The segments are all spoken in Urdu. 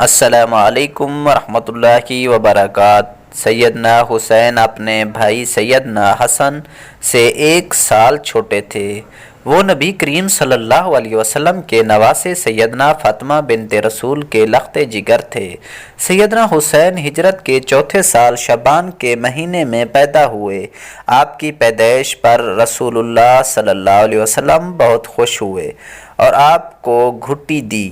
السلام علیکم ورحمۃ اللہ وبرکاتہ۔ سیدنا حسین اپنے بھائی سیدنا حسن سے 1 سال چھوٹے تھے۔ وہ نبی کریم صلی اللہ علیہ وسلم کے نواسے سیدنا فاطمہ بنت رسول کے لخت جگر تھے۔ سیدنا حسین ہجرت کے چوتھے سال شعبان کے مہینے میں پیدا ہوئے۔ آپ کی پیدائش پر رسول اللہ صلی اللہ علیہ وسلم بہت خوش ہوئے اور آپ کو گھٹی دی۔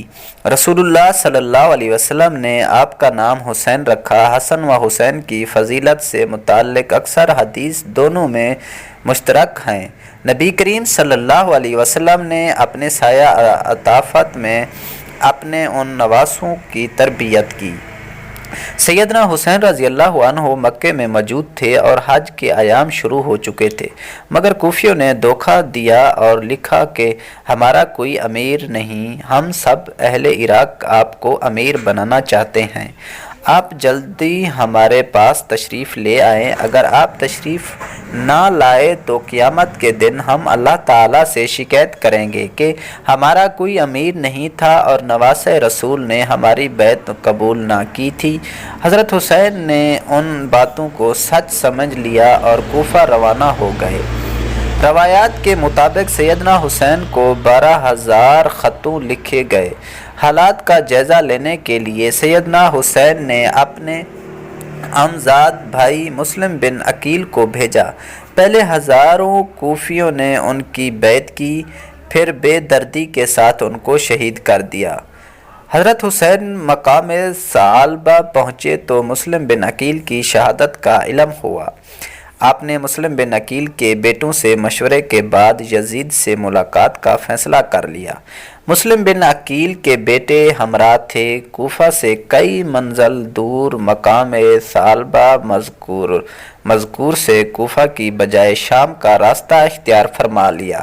رسول اللہ صلی اللہ علیہ وسلم نے آپ کا نام حسین رکھا۔ حسن و حسین کی فضیلت سے متعلق اکثر حدیث دونوں میں مشترک ہیں۔ نبی کریم صلی اللہ علیہ وسلم نے اپنے سایہ عطافت میں اپنے ان نواسوں کی تربیت کی۔ سیدنا حسین رضی اللہ عنہ مکے میں موجود تھے اور حج کے ایام شروع ہو چکے تھے، مگر کوفیوں نے دھوکہ دیا اور لکھا کہ ہمارا کوئی امیر نہیں، ہم سب اہل عراق آپ کو امیر بنانا چاہتے ہیں، آپ جلدی ہمارے پاس تشریف لے آئیں۔ اگر آپ تشریف نہ لائے تو قیامت کے دن ہم اللہ تعالیٰ سے شکایت کریں گے کہ ہمارا کوئی امیر نہیں تھا اور نواسۂ رسول نے ہماری بیعت قبول نہ کی تھی۔ حضرت حسین نے ان باتوں کو سچ سمجھ لیا اور کوفہ روانہ ہو گئے۔ روایات کے مطابق سیدنا حسین کو 12,000 خطوط لکھے گئے۔ حالات کا جائزہ لینے کے لیے سیدنا حسین نے اپنے عمزاد بھائی مسلم بن عقیل کو بھیجا۔ پہلے ہزاروں کوفیوں نے ان کی بیعت کی، پھر بے دردی کے ساتھ ان کو شہید کر دیا۔ حضرت حسین مقام ثعلبہ پہنچے تو مسلم بن عقیل کی شہادت کا علم ہوا۔ آپ نے مسلم بن عقیل کے بیٹوں سے مشورے کے بعد یزید سے ملاقات کا فیصلہ کر لیا۔ مسلم بن عقیل کے بیٹے ہمراہ تھے۔ کوفہ سے کئی منزل دور مقام ثعلبہ مذکور سے کوفہ کی بجائے شام کا راستہ اختیار فرما لیا۔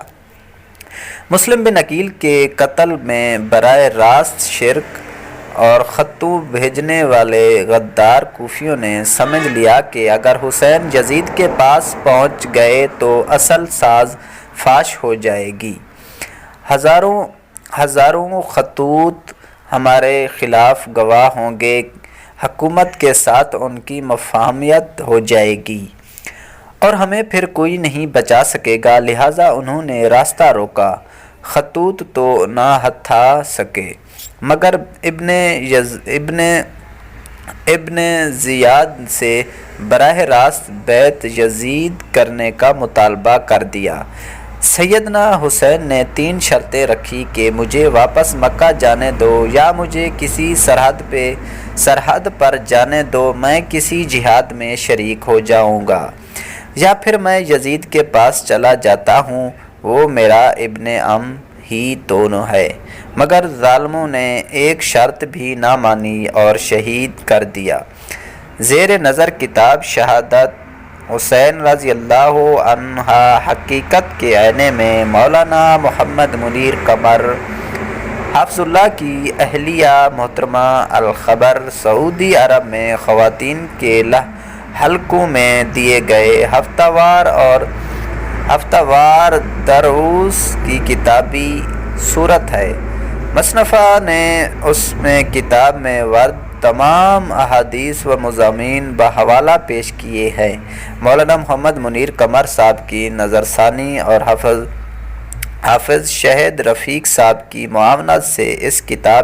مسلم بن عقیل کے قتل میں براہ راست شرک اور خطوط بھیجنے والے غدار کوفیوں نے سمجھ لیا کہ اگر حسین یزید کے پاس پہنچ گئے تو اصل ساز فاش ہو جائے گی، ہزاروں خطوط ہمارے خلاف گواہ ہوں گے، حکومت کے ساتھ ان کی مفاہمت ہو جائے گی اور ہمیں پھر کوئی نہیں بچا سکے گا۔ لہٰذا انہوں نے راستہ روکا۔ خطوط تو نہ ہتھا سکے، مگر ابن زیاد سے براہ راست بیعت یزید کرنے کا مطالبہ کر دیا۔ سیدنا حسین نے 3 شرطیں رکھی کہ مجھے واپس مکہ جانے دو، یا مجھے کسی سرحد پر جانے دو، میں کسی جہاد میں شریک ہو جاؤں گا، یا پھر میں یزید کے پاس چلا جاتا ہوں، وہ میرا ابن عم ہی تو ہے۔ مگر ظالموں نے ایک شرط بھی نہ مانی اور شہید کر دیا۔ زیر نظر کتاب شہادت حسین رضی اللہ عنہ حقیقت کے آئینے میں مولانا محمد منیر قمر حفظ اللہ کی اہلیہ محترمہ الخبر سعودی عرب میں خواتین کے حلقوں میں دیے گئے ہفتہ وار دروس کی کتابی صورت ہے۔ مصنفہ نے اس میں کتاب میں ورد تمام احادیث و مضامین بحوالہ پیش کیے ہیں۔ مولانا محمد منیر قمر صاحب کی نظر ثانی اور حافظ شہید رفیق صاحب کی معاونت سے اس کتاب